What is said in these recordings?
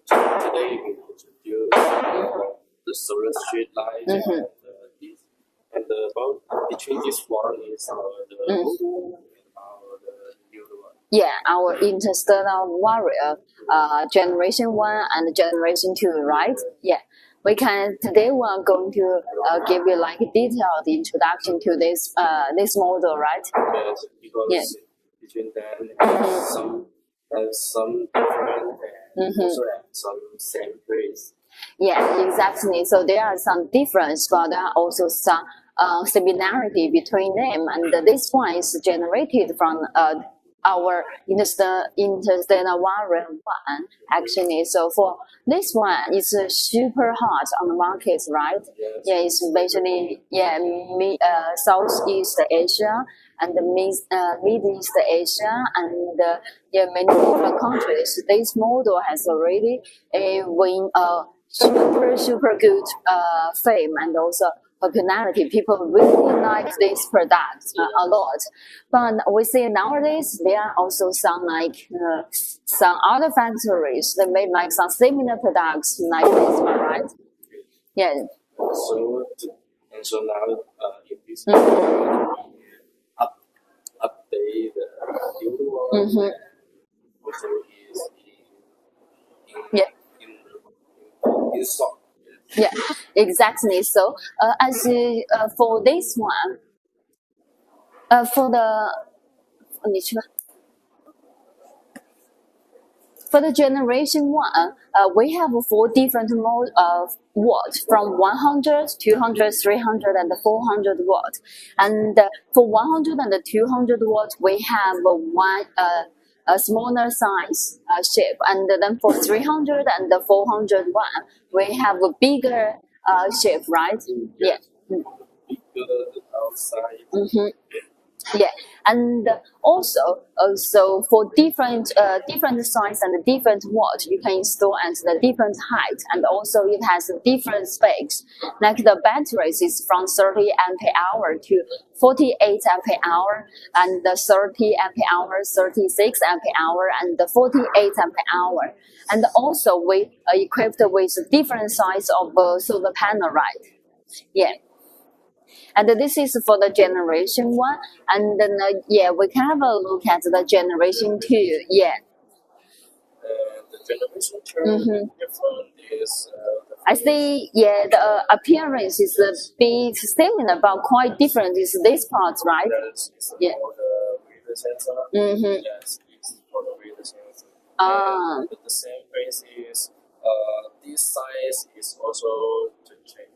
today we introduce the solar street light and this, and about between this one is the model and the new one. Yeah, our interstellar warrior, generation 1 and generation 2, right? Yeah. Today we are going to give you like a detailed introduction to this model, right? Yes, because between them some different and also have some same place. Yeah, exactly. So there are some difference, but there are also some similarity between them. And this one is generated from our interstellar warrior one, actually. So for this one, it's super hot on the market, right? Yes. Yeah, it's basically Southeast Asia and the Middle East Asia and many different countries. This model has already win a super good fame and also popularity. People really like this product a lot. But we see nowadays there are also some some other factories that make like some similar products like this one, right? Yeah. So now in this update the new one also is in stock. Yeah, exactly. So, for this one, for the generation 1, we have 4 different mode of watt from 100, 200, 300, and 400 watt. And for 100 and 200 watt, we have a smaller size shape, and then for 300 and 401, we have a bigger shape, right? Yeah. Bigger outside. Yeah, and also for different size and different watt, you can install at the different height, and also it has different specs. Like the batteries is from 30 ampere hour to 48 ampere hour, and the 30 ampere hour, 36 ampere hour, and the 48 ampere hour. And also we are equipped with different size of solar panel, right? Yeah. And this is for the generation 1, and then we can have a look at the generation 2. Yeah. The generation 2 different is. I see. Yeah, the appearance is a bit similar, but quite different. Is this part, right? Yeah. For the reader sensor. Yes, it's for the reader sensor. And the same place is this size is also to change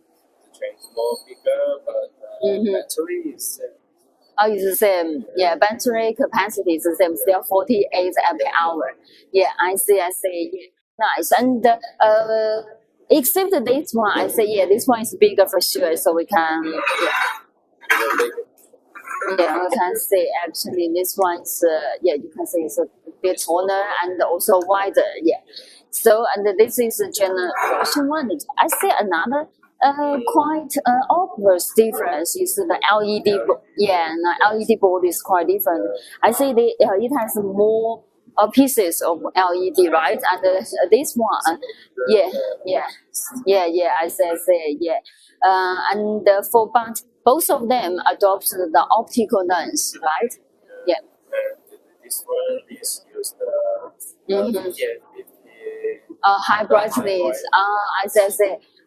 more bigger, but battery is same. Oh, it's the same. Yeah, battery capacity is the same, still 48 ampere hour. Yeah, I see. Yeah, nice. And except this one, I say, yeah, this one is bigger for sure. So we can, we can say actually this one is, you can say it's a bit taller and also wider. Yeah. So, and this is generation 1. I see another quite obvious difference is the LED. The LED board is quite different. I say it has more pieces of LED, right? And this one, I say. And but both of them adopt the optical lens, right? Yeah. This one is used high brightness.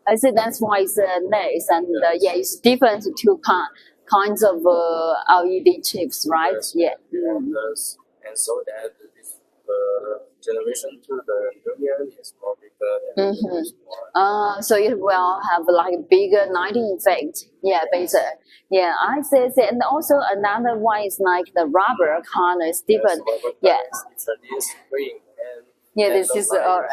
I say that's why it's less, and it's different to kinds of LED chips, right? Yes. And so that this generation 2, the union is more bigger than this one. So it will have like bigger lighting effect. Yeah, better. Yeah, I say. And also another one is like the rubber color is different. Yes. It's green. This is color.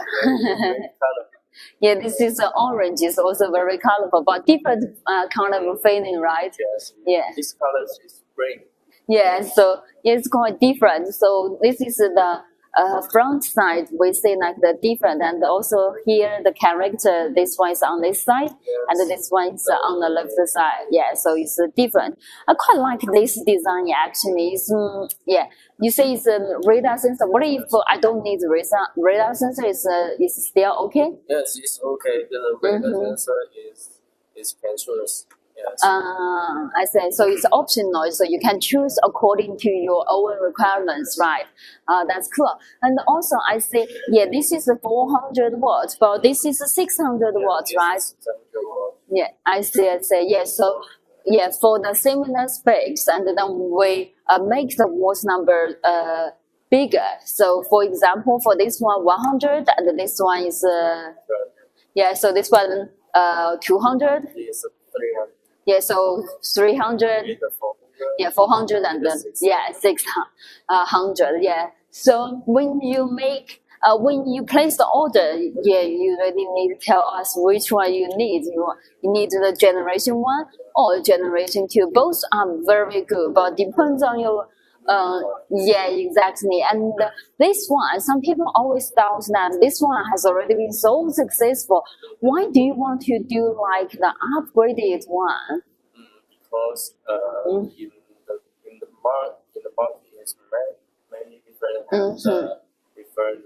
Yeah, this is orange. It's also very colorful, but different kind of feeling, right? Yes. Yeah. This color is green. Yeah, so it's quite different. So this is the front side we see like the different, and also here the character, this one is on this side, and this one is on the left side. Yeah, so it's different. I quite like this design actually. It's, yeah, you say it's a radar sensor. What if I don't need radar sensor? Is still okay? Yes, it's okay. The radar sensor is continuous. Yes. I see. So it's optional, so you can choose according to your own requirements, right? That's cool. And also, I say, yeah, this is 400 watts, but this is 600 watts, right? 600 watts. Yeah, I see. Yeah, so yeah, for the similar specs, and then we make the watts number bigger. So, for example, for this one 100, and this one is yeah. So this one 200. It's 300. Yeah, so 300, yeah, 400, and yeah, 600, yeah. So when you place the order, yeah, you really need to tell us which one you need. You need the generation 1 or generation 2. Both are very good, but depends on your yeah, exactly. And this one, some people always doubt that this one has already been so successful. Why do you want to do like the upgraded one? Because in the market is many different different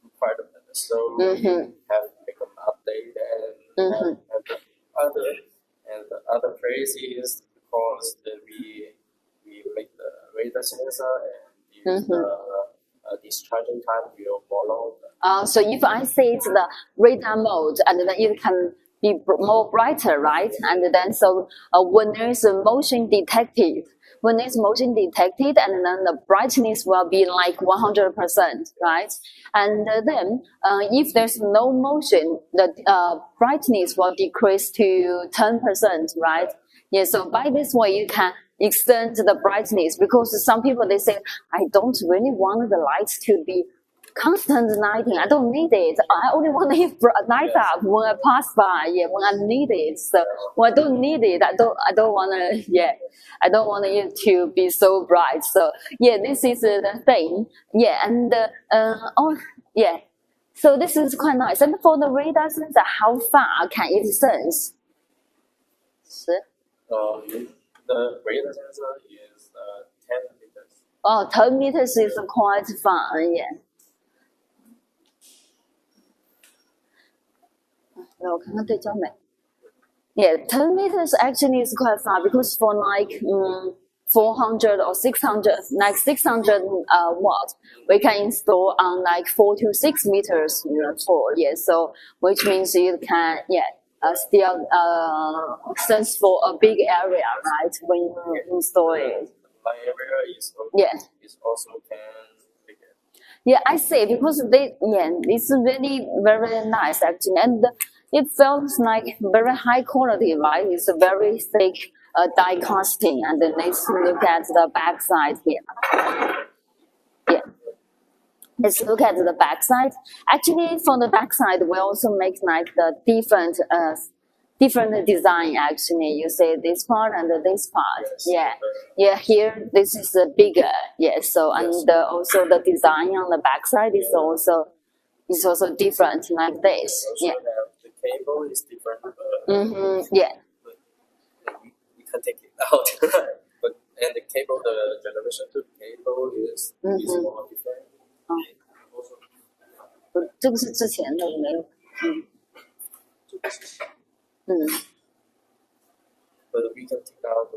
requirements. So we have to make an update and the other phrase is because we make the radar sensor and use the discharging time will follow. So if I say it's the radar mode, and then it can be more brighter, right? And then so when there is a motion detected, and then the brightness will be like 100%, right? And then if there's no motion, the brightness will decrease to 10%, right? Yeah, so by this way you can extend the brightness, because some people they say, I don't really want the lights to be constant lighting. I don't need it. I only want it light up when I pass by. Yeah, when I need it. So when I don't need it, I don't want to. Yeah, I don't want it to be so bright. So yeah, this is the thing. Yeah, and oh yeah. So this is quite nice. And for the radar sensor, how far can it sense? The radar sensor is 10 meters. Oh, 10 meters is quite far. Yeah. Yeah, 10 meters actually is quite far, because for like 400 or 600, like 600 watts, we can install on like 4 to 6 meters tall. Yeah, so which means you can still sense for a big area, right? When you install it. My area is also 10 bigger. Yeah, I see, because it's really very nice actually, and it feels like very high quality, right? It's a very thick die casting, and then let's look at the back side here. Yeah. Let's look at the back side. Actually, for the back side, we also make like the different design actually. You see this part and this part. Yes. Yeah. Here this is bigger. Yeah. So and also the design on the back side is also different like this. Yeah. The cable is different. Yeah. We can take it out. And the cable, the generation 2 cable is more different. 这个是之前的没有。But we can take out.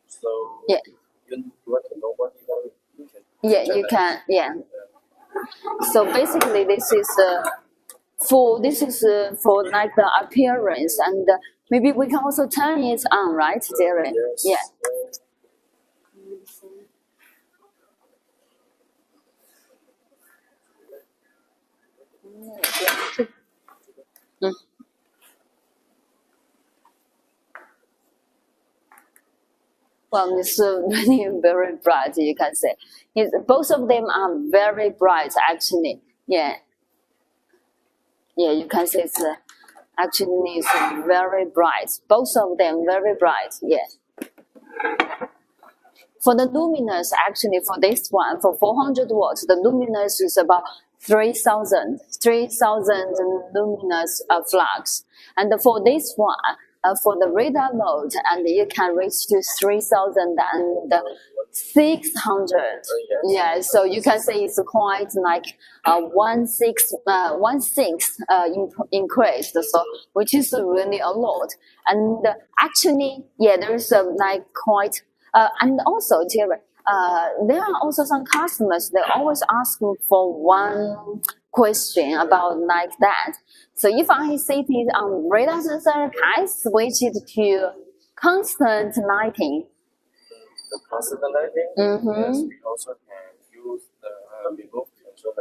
So yeah. You want to know what you can. Yeah, you can. Yeah. So basically, this is for like the appearance, and maybe we can also turn it on, right, Jerry? Yes. Yeah. Well, it's really very bright, you can say. Both of them are very bright, actually. Yeah. Yeah, you can say it's actually it's very bright. Both of them very bright, yeah. for the luminous, actually for this one, for 400 watts, the luminous is about 3,000 luminous flux. And for this one, for the radar mode, and you can reach to 3,600. Yeah, so you can say it's quite like one sixth increased, so which is really a lot. And actually, yeah, there's like quite and also, Jerry, there are also some customers, they always ask me for one question about like that. So if I set it on radar sensor, can I switch it to constant lighting? The constant lighting, yes, we also can use the remote control.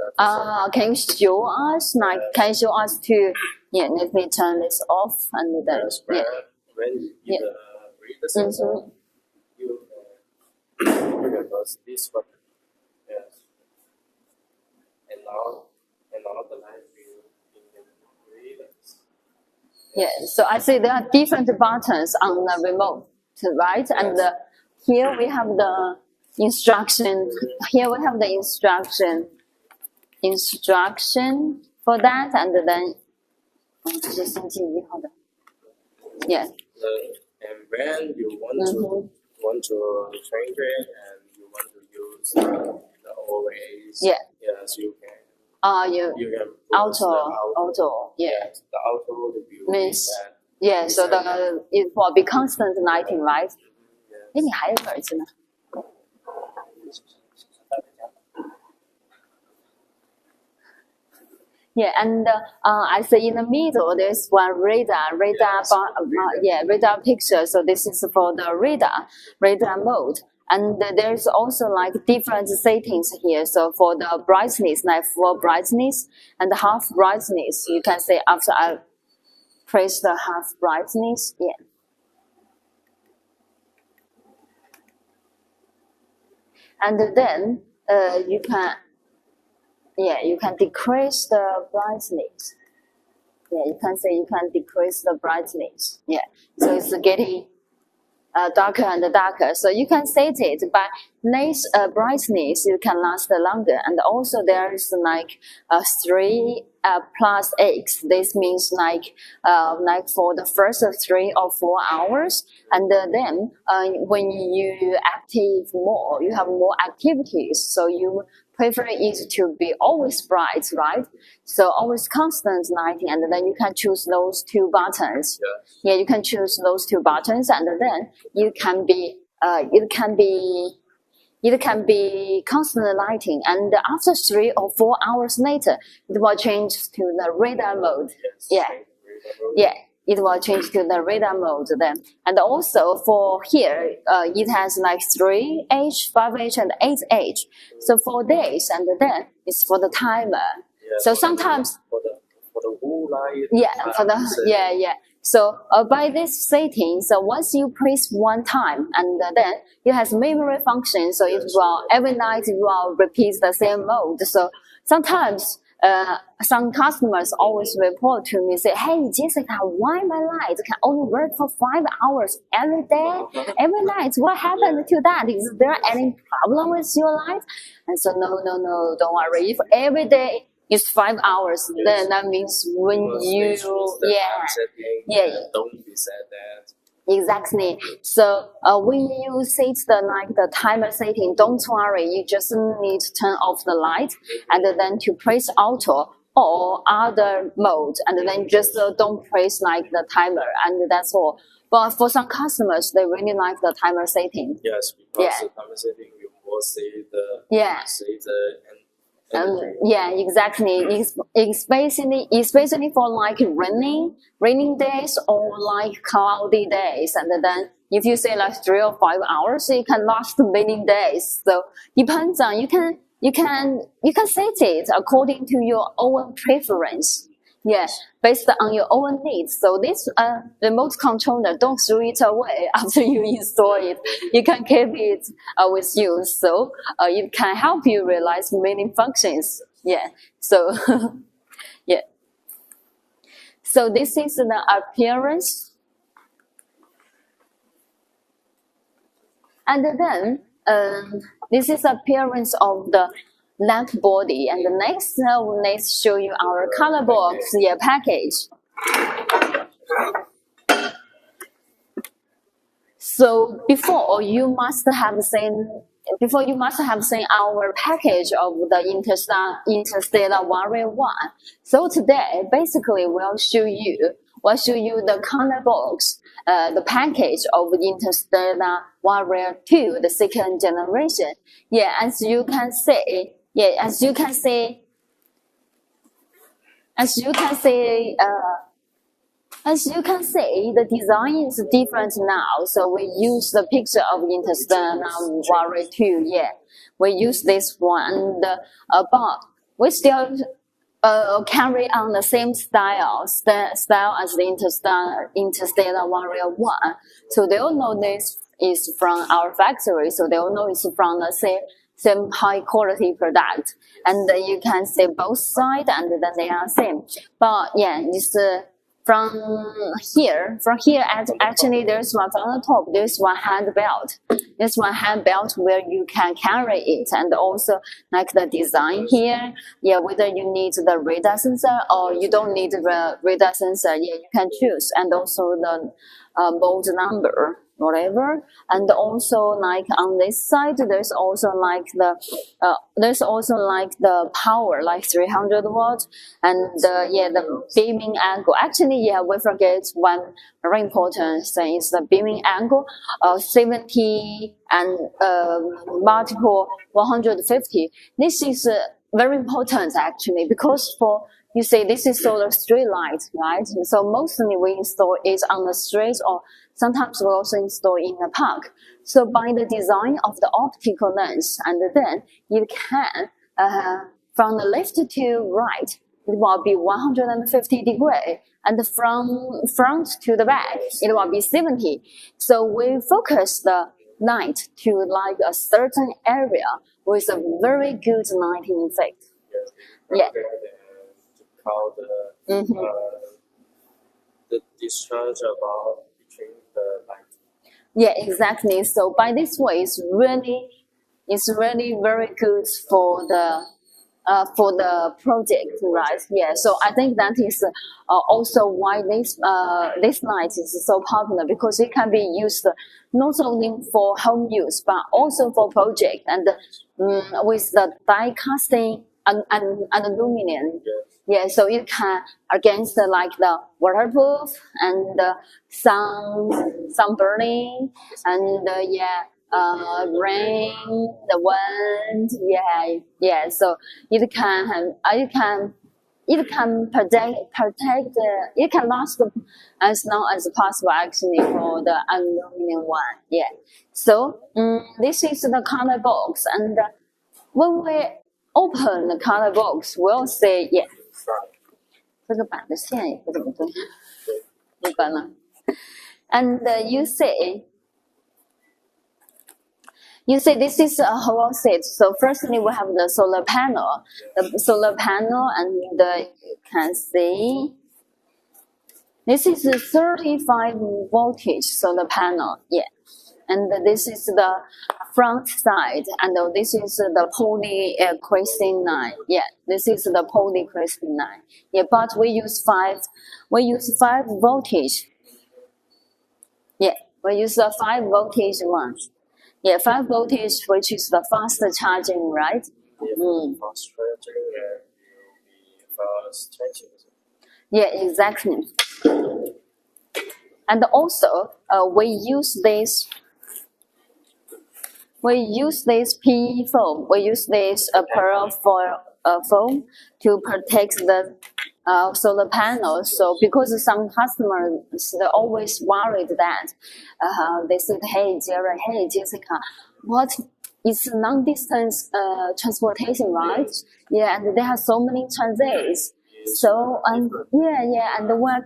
Can you show us, like, can you show us to, yeah, let me turn this off and then, when you read the sensor, you because this one, yes, and now the light will read it. Yeah, so I see there are different buttons on the remote, right? And here we have the instruction. Here we have the instruction for that, and then yeah. And when you want to change it and you want to use the always, yeah, yes, you can. You can auto, yeah. Yes, the auto will means yeah, so it will be constant lighting, right? 哎，你还有个耳机呢。Yeah, and I say in the middle there's one radar picture. So this is for the radar mode. And there's also like different settings here. So for the brightness, like full brightness and half brightness, you can say after I press the half brightness, yeah. And then you can decrease the brightness. Yeah, you can say you can decrease the brightness. Yeah, so it's getting darker and darker. So you can set it by less brightness, you can last longer. And also there is like 3 plus X. This means like for the first 3 or 4 hours. And then when you active more, you have more activities. So you prefer it to be always bright, right? So always constant lighting, and then you can choose those 2 buttons. Yeah, you can choose those 2 buttons, and then it can be constant lighting, and after 3 or 4 hours later, it will change to the radar mode. Yeah, it will change to the radar mode then. And also for here, it has like 3H, 5H, and 8H. So for this, and then it's for the timer. So sometimes for the whole light. Yeah. So by this setting, so once you press one time, and then it has memory function, so it will every night it will repeat the same mode. So sometimes some customers always report to me, say, "Hey, Jessica, why my light can only work for 5 hours every day, every night? What happened to that? Is there any problem with your light?" And so no, don't worry. If every day it's 5 hours, then that means when you don't be said that. Exactly. So when you set the timer setting, don't worry. You just need to turn off the light and then to press auto or other mode, and then just don't press like the timer, and that's all. But for some customers, they really like the timer setting. Yes, because the timer setting you will see the yeah, exactly. Especially for like raining days or like cloudy days, and then if you say like 3 or 5 hours, it can last many days. So depends on you can set it according to your own preference. Yeah, based on your own needs. So this remote controller, don't throw it away after you install it. You can keep it with you. So it can help you realize many functions. Yeah. So yeah. So this is the appearance. And then this is appearance of the lamp body. And the next, let's show you our color box package. So before you must have seen our package of the Interstellar Warrior 1. So today, basically, we'll show you the color box, the package of the Interstellar Warrior 2, the second generation. As you can see, the design is different now. So we use the picture of Interstellar Warrior 2. We use this one, but we still carry on the same style as the Interstellar Warrior 1. So they all know this is from our factory. So they all know it's from the same high quality product. And you can see both sides, and then they are same. But it's from here, actually there's one on the top, there's one hand belt. There's one hand belt where you can carry it, and also like the design here, whether you need the radar sensor or you don't need the radar sensor, you can choose, and also the mode number, whatever. And also like on this side, there's also like the power, like 300 watts, and the beaming angle. Actually, we forget one very important thing is the beaming angle of 70 and multiple 150. This is very important actually, because this is solar street light, right? So mostly we install it on the street, or sometimes we also install in a park. So by the design of the optical lens, and then you can, from the left to right, it will be 150 degrees, and from front to the back, it will be 70. So we focus the light to like a certain area with a very good lighting effect. How the discharge about between the light. Exactly. So by this way, it's really very good for the project, right? So I think that is also why this light is so popular, because it can be used not only for home use but also for project, and with the die casting and aluminum. So it can against like the waterproof and sun burning, and rain, the wind. So it can protect. It can last as long as possible actually for the aluminum one. So this is the color box, and when we open the color box, we'll say 这个板的线也不怎么对，一般了。And you say this is a whole set. So firstly, we have the solar panel. And you can see this is a 35 voltage solar panel. And this is the front side, and this is the polycrystalline. This is the polycrystalline. But we use 5 voltage. We use the 5 voltage one. 5 voltage, which is the fast charging, right? Fast charging and fast charging. Exactly. And also, we use this PE foam. We use this pearl foam to protect the solar panels. So because some customers are always worried that they said, hey Jessica, what is long-distance transportation, right? And they have so many transits. So and when I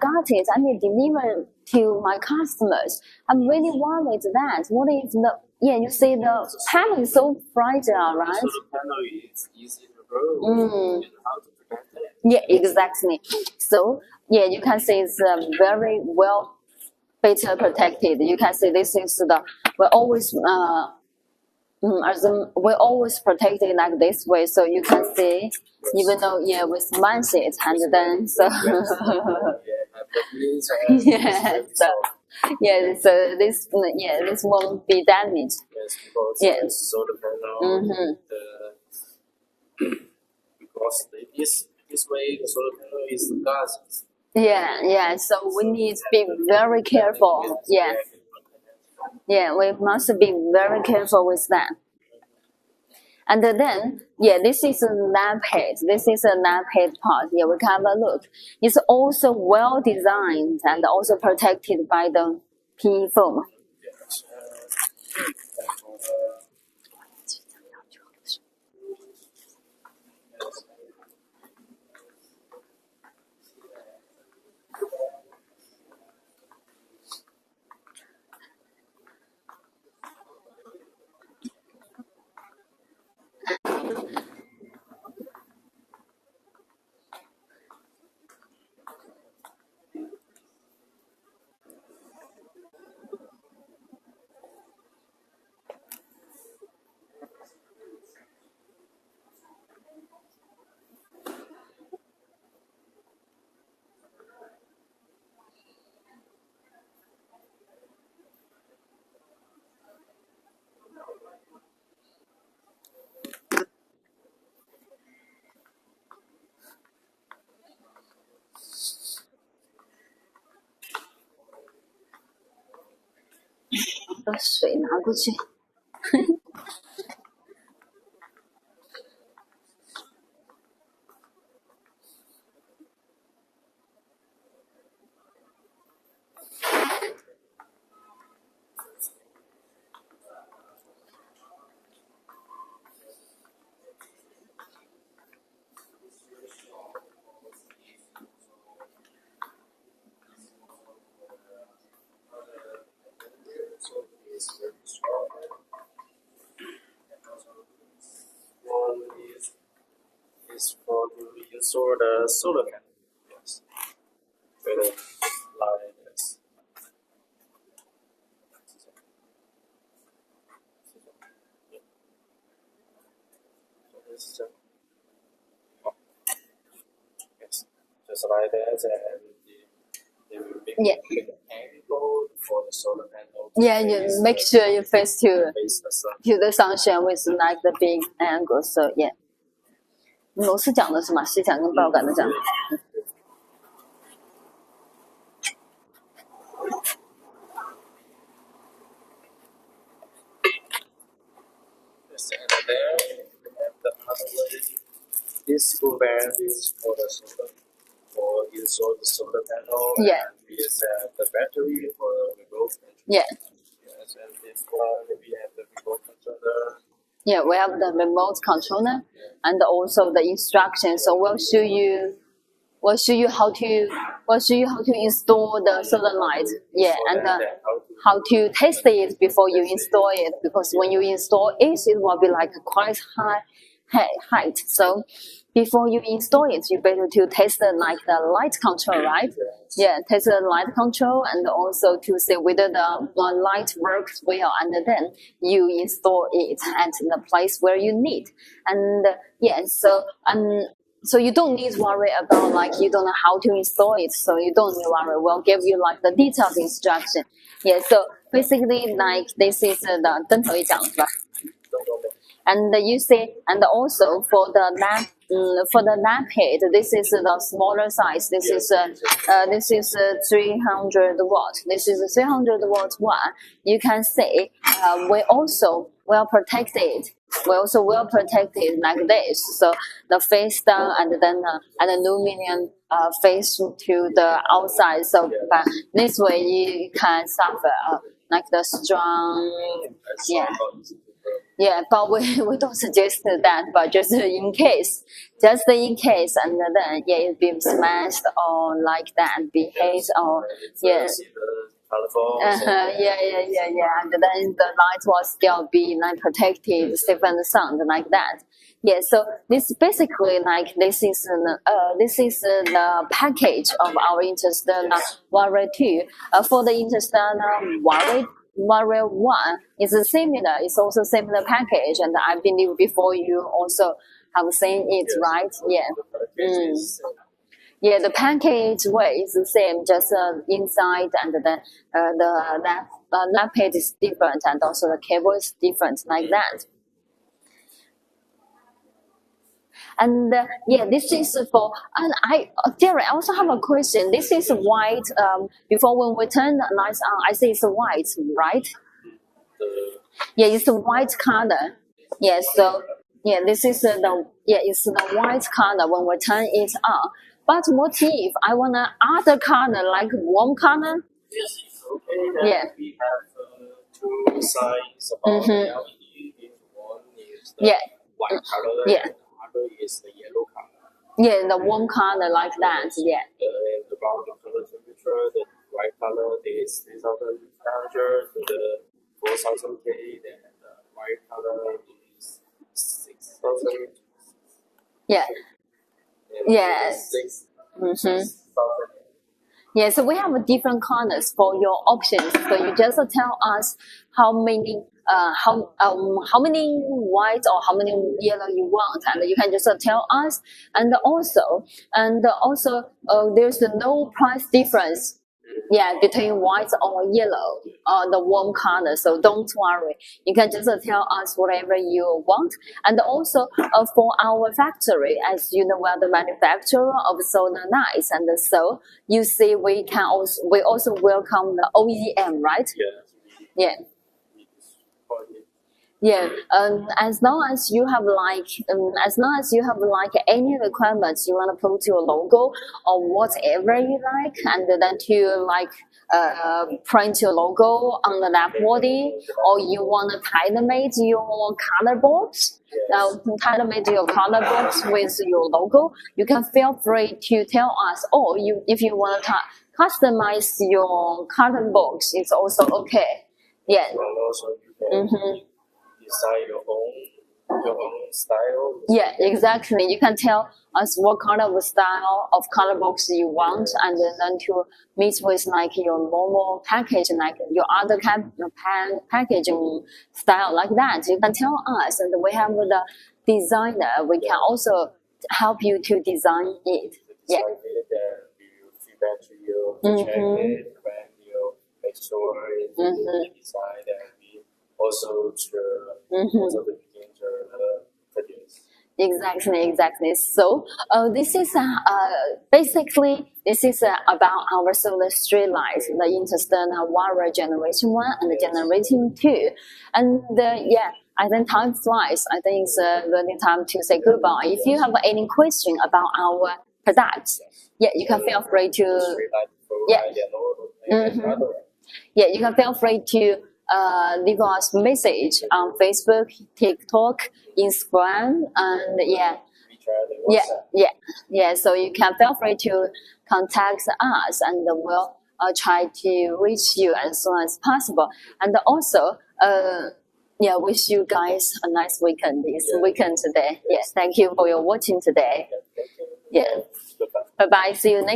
got it, I may deliver to my customers. I'm really worried that what if you see the panel is so fragile, right? So the panel is easy to grow. And how to protect it? Exactly. So you can see it's very well better protected. You can see this is we always As we always protect it like this way, so you can see, even though we smash it, and then so so this won't be damaged. Yes, solar panel. Because this way the solar panel is gas. So we need to be very careful. We must be very careful with that. And then, this is a lamp head. This is a lamp head part. We can have a look. It's also well designed and also protected by the PE foam. One is for to install the solar panel. Yes. With a line, yes. So this is yes, just like that, and they will make an angle for the solar panel. You make sure you face to the sun. the sunshine with like the big angle. So 螺丝讲的是吗？是讲跟爆感的讲。Yes, and there we have the other way. This band is for the solar, for install the solar panel. And we have the battery for the remote control. Yes, and this one we have the remote controller. We have the remote controller and also the instructions. So we'll show you how to install the solar light. And how to test it before you install it, because when you install it, it will be like quite high height. So before you install it, you better to test the light control, right? Test the light control and also to see whether the light works well, and then you install it at the place where you need. And so you don't need to worry about you don't know how to install it. So you don't need to worry. We'll give you the detailed instruction. So basically this is the 灯头一讲是吧？ And you see, and also for the lamp head, this is the smaller size. This is 300 watt. This is a 300 watt one. You can see we also will protect it. We also will protect it like this. So the face down and then an aluminum face to the outside. So this way you can suffer the strong but we don't suggest that, but just in case, and then it be smashed or like that, be hit or and then the light will still be protected, safe and sound like that. So this basically this is the package of our interstellar warranty. For the interstellar Warrior 1 is similar. It's also similar package, and I believe before you also have seen it, Yes. right? Yeah. The package is Yeah, the package way is the same, just inside and the laptop is different, and also the cable is different, like that. And this is for. And Jerry, I also have a question. This is white. Before when we turn the lights on, I see it's white, right? Yeah, it's a white color. Yeah, so this is it's the white color when we turn it on. But what if I want other color, like warm color? yes, it's okay. Yeah. We have two sides about LED. One is the white color, Yeah. and the other is the yellow color. Yeah, the warm color like that. Yeah. And about the color temperature, the white color is 3,000 temperature to the 4,000 K, and the white color is 6,000. Yeah. And Yes. 6,000. Yeah, so we have different colors for your options. So you just tell us how many white or how many yellow you want, and you can just tell us. And also, there's no price difference. Yeah, between white or yellow or the warm color. So don't worry. You can just tell us whatever you want. And also for our factory, as you know, we are the manufacturer of solar lights, and so you see we also welcome the OEM, right? Yeah. Yeah, as long as you have any requirements, you want to put your logo or whatever you like, and then to print your logo on the lap body, or you want to tailor-made your color box. Now, tailor-made your color box with your logo, you can feel free to tell us. Or if you want to customize your color box, it's also okay. Yeah. And also you can design your own style. Yeah, exactly. You can tell us what kind of style of color box you want, and then to meet with like your normal package, like your other packaging style, like that. You can tell us, and we have the designer. We can also help you to design it. Yeah. Design it, and we will feedback to you, check it, and you make sure it's design, and we also begin to produce. Exactly. So this is basically about our solar street lights, the Interstellar Warrior Generation 1 and the Generation 2. And I think time flies. I think it's really time to say goodbye. If you have any question about our products, you can feel free to you can feel free to leave us message on Facebook, TikTok, Instagram, and so you can feel free to contact us, and we'll try to reach you as soon as possible. And also wish you guys a nice weekend today. Yes, thank you for your watching today. Bye bye, see you next